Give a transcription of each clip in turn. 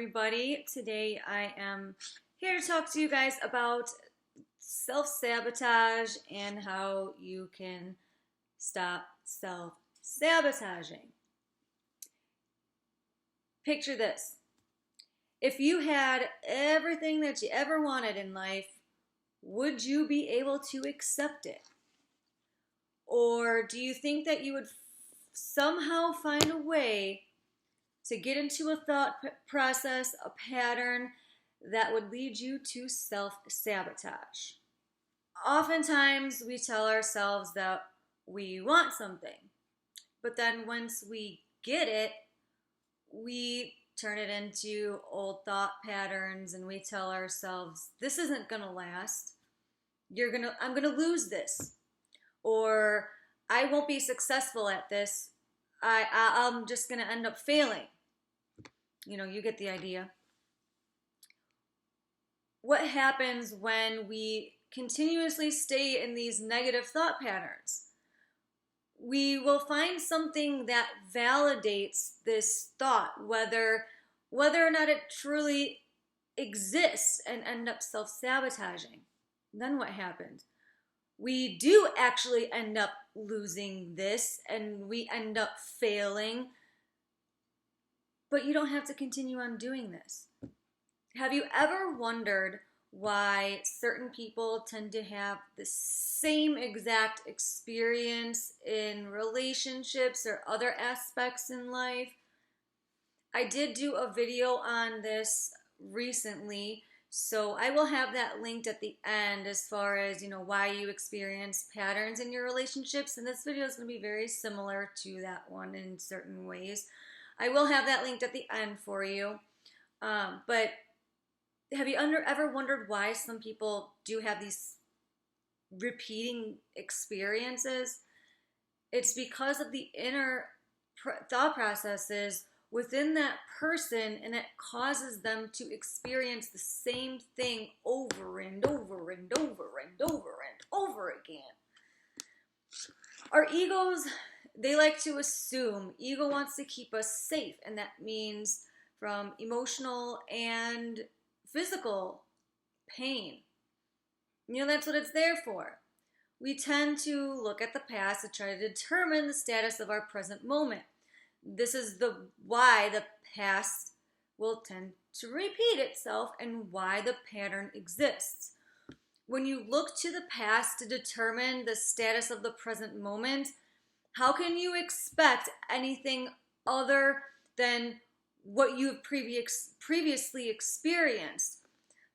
everybody. Today I am here to talk to you guys about self-sabotage and how you can stop self-sabotaging. Picture this. If you had everything that you ever wanted in life, would you be able to accept it? Or do you think that you would somehow find a way to get into a thought process, a pattern that would lead you to self-sabotage? Oftentimes we tell ourselves that we want something, but then once we get it, we turn it into old thought patterns and we tell ourselves, this isn't gonna last. I'm gonna lose this. Or I won't be successful at this. I'm just gonna end up failing. You get the idea. What happens when we continuously stay in these negative thought patterns? We will find something that validates this thought, whether or not it truly exists, and end up self-sabotaging. Then what happens? We do actually end up losing this and we end up failing, but you don't have to continue on doing this. Have you ever wondered why certain people tend to have the same exact experience in relationships or other aspects in life? I did do a video on this recently, so I will have that linked at the end as far as, why you experience patterns in your relationships. And this video is going to be very similar to that one in certain ways. I will have that linked at the end for you. But have you ever wondered why some people do have these repeating experiences? It's because of the inner thought processes within that person, and it causes them to experience the same thing over and over and over and over and over again. Our egos, they like to assume. Ego wants to keep us safe, and that means from emotional and physical pain. That's what it's there for. We tend to look at the past to try to determine the status of our present moment. This is why the past will tend to repeat itself and why the pattern exists. When you look to the past to determine the status of the present moment, how can you expect anything other than what you have previously experienced?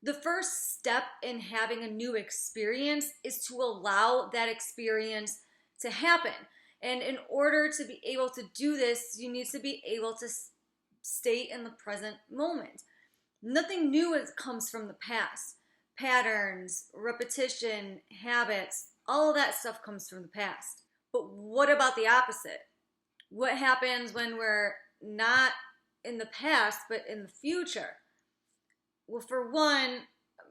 The first step in having a new experience is to allow that experience to happen. And in order to be able to do this, you need to be able to stay in the present moment. Nothing new comes from the past. Patterns, repetition, habits, all of that stuff comes from the past. But what about the opposite? What happens when we're not in the past, but in the future? Well, for one,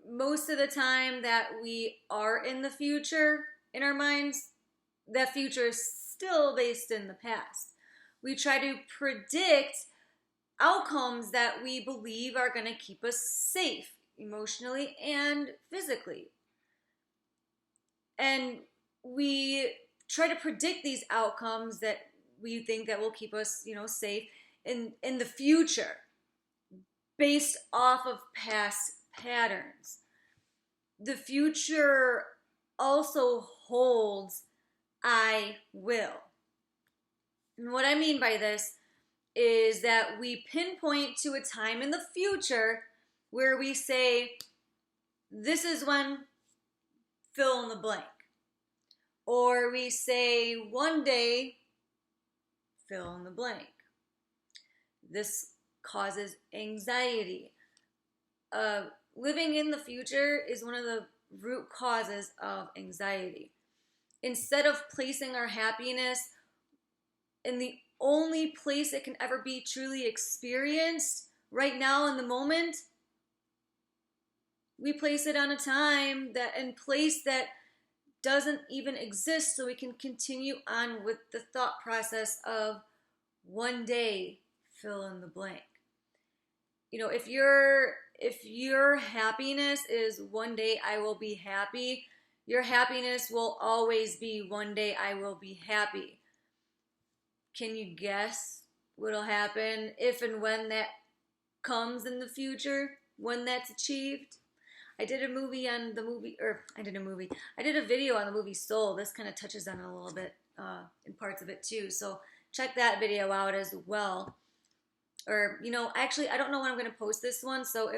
most of the time that we are in the future in our minds, that future is still based in the past. We try to predict outcomes that we believe are going to keep us safe emotionally and physically. And we try to predict these outcomes that we think that will keep us, safe in the future based off of past patterns. The future also holds I will. And what I mean by this is that we pinpoint to a time in the future where we say, this is when fill in the blank. Or we say, one day, fill in the blank. This causes anxiety. Living in the future is one of the root causes of anxiety. Instead of placing our happiness in the only place it can ever be truly experienced, right now in the moment, we place it on a time and place that doesn't even exist, so we can continue on with the thought process of one day, fill in the blank. if your happiness is one day I will be happy, your happiness will always be one day I will be happy. Can you guess what'll happen if and when that comes in the future, when that's achieved? I did a video on the movie Soul. This kind of touches on it a little bit in parts of it too. So check that video out as well. Or, actually, I don't know when I'm going to post this one. So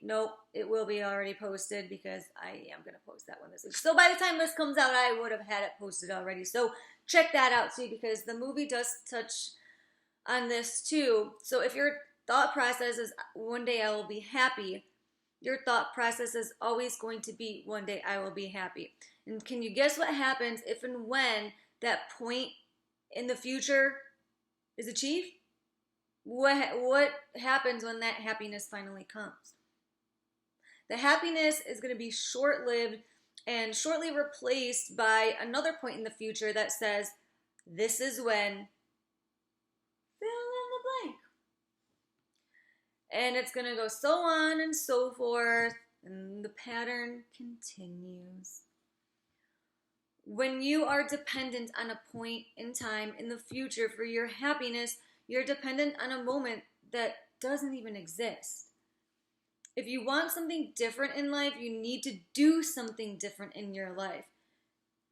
nope, it will be already posted because I am going to post that one this week. So by the time this comes out, I would have had it posted already. So check that out too, because the movie does touch on this too. So if your thought process is one day I will be happy, your thought process is always going to be one day I will be happy. And can you guess what happens if and when that point in the future is achieved? What happens when that happiness finally comes? The happiness is going to be short-lived and shortly replaced by another point in the future that says, this is when fill in the blank. And it's going to go so on and so forth, and the pattern continues. When you are dependent on a point in time in the future for your happiness, you're dependent on a moment that doesn't even exist. If you want something different in life, you need to do something different in your life.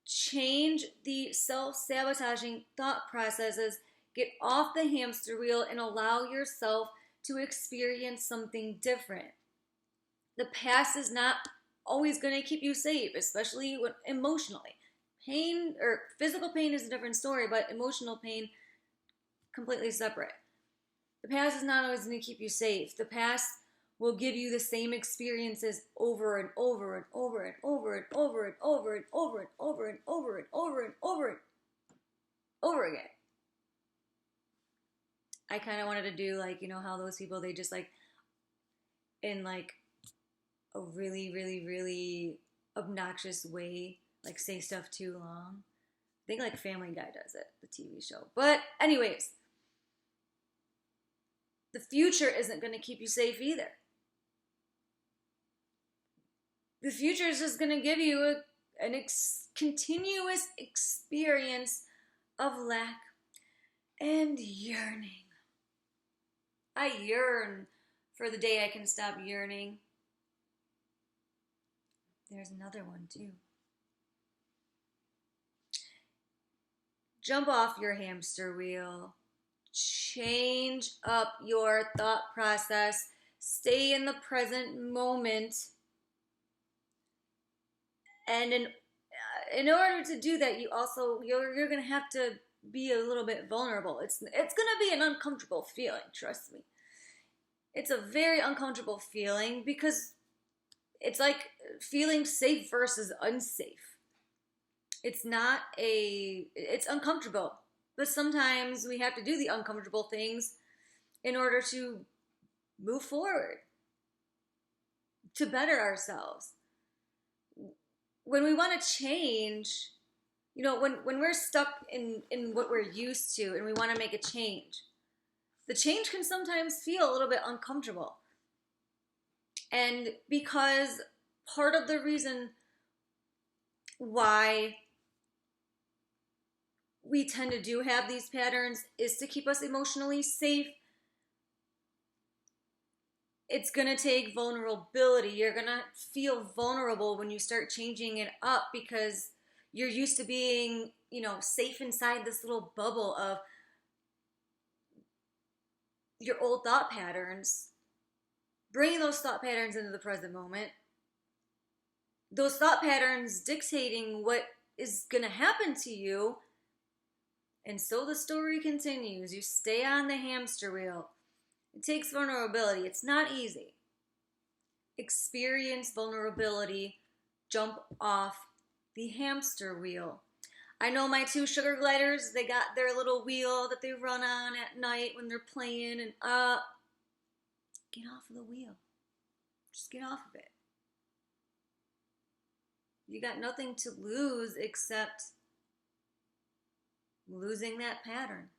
Change the self-sabotaging thought processes, get off the hamster wheel, and allow yourself to experience something different. The past is not always going to keep you safe, especially emotionally. Pain or physical pain is a different story, but emotional pain, completely separate. The past is not always going to keep you safe. The past will give you the same experiences over and over and over and over and over and over and over and over and over and over and over and over again. I kind of wanted to do how those people, they just in a really, really, really obnoxious way, say stuff too long. I think Family Guy does it, the TV show. But anyways, the future isn't going to keep you safe either. The future is just going to give you a continuous experience of lack and yearning. I yearn for the day I can stop yearning. There's another one too. Jump off your hamster wheel. Change up your thought process. Stay in the present moment. And in order to do that, you're going to have to be a little bit vulnerable. It's going to be an uncomfortable feeling, trust me. It's a very uncomfortable feeling because it's like feeling safe versus unsafe. It's uncomfortable, but sometimes we have to do the uncomfortable things in order to move forward, to better ourselves. When we want to change, when we're stuck in what we're used to and we want to make a change, the change can sometimes feel a little bit uncomfortable. And because part of the reason why we tend to have these patterns is to keep us emotionally safe, it's going to take vulnerability. You're going to feel vulnerable when you start changing it up because you're used to being, safe inside this little bubble of your old thought patterns. Bringing those thought patterns into the present moment. Those thought patterns dictating what is going to happen to you. And so the story continues. You stay on the hamster wheel. It takes vulnerability. It's not easy. Experience vulnerability. Jump off the hamster wheel. I know my two sugar gliders, they got their little wheel that they run on at night when they're playing, and get off of the wheel. Just get off of it. You got nothing to lose except losing that pattern.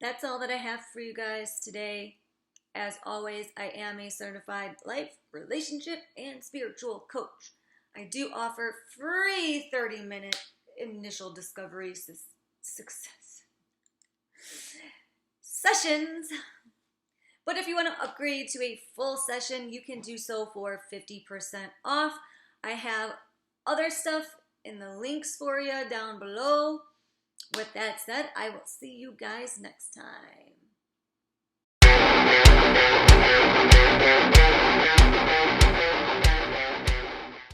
That's all that I have for you guys today. As always, I am a certified life, relationship, and spiritual coach. I do offer free 30-minute initial discovery success sessions. But if you want to upgrade to a full session, you can do so for 50% off. I have other stuff in the links for you down below. With that said, I will see you guys next time.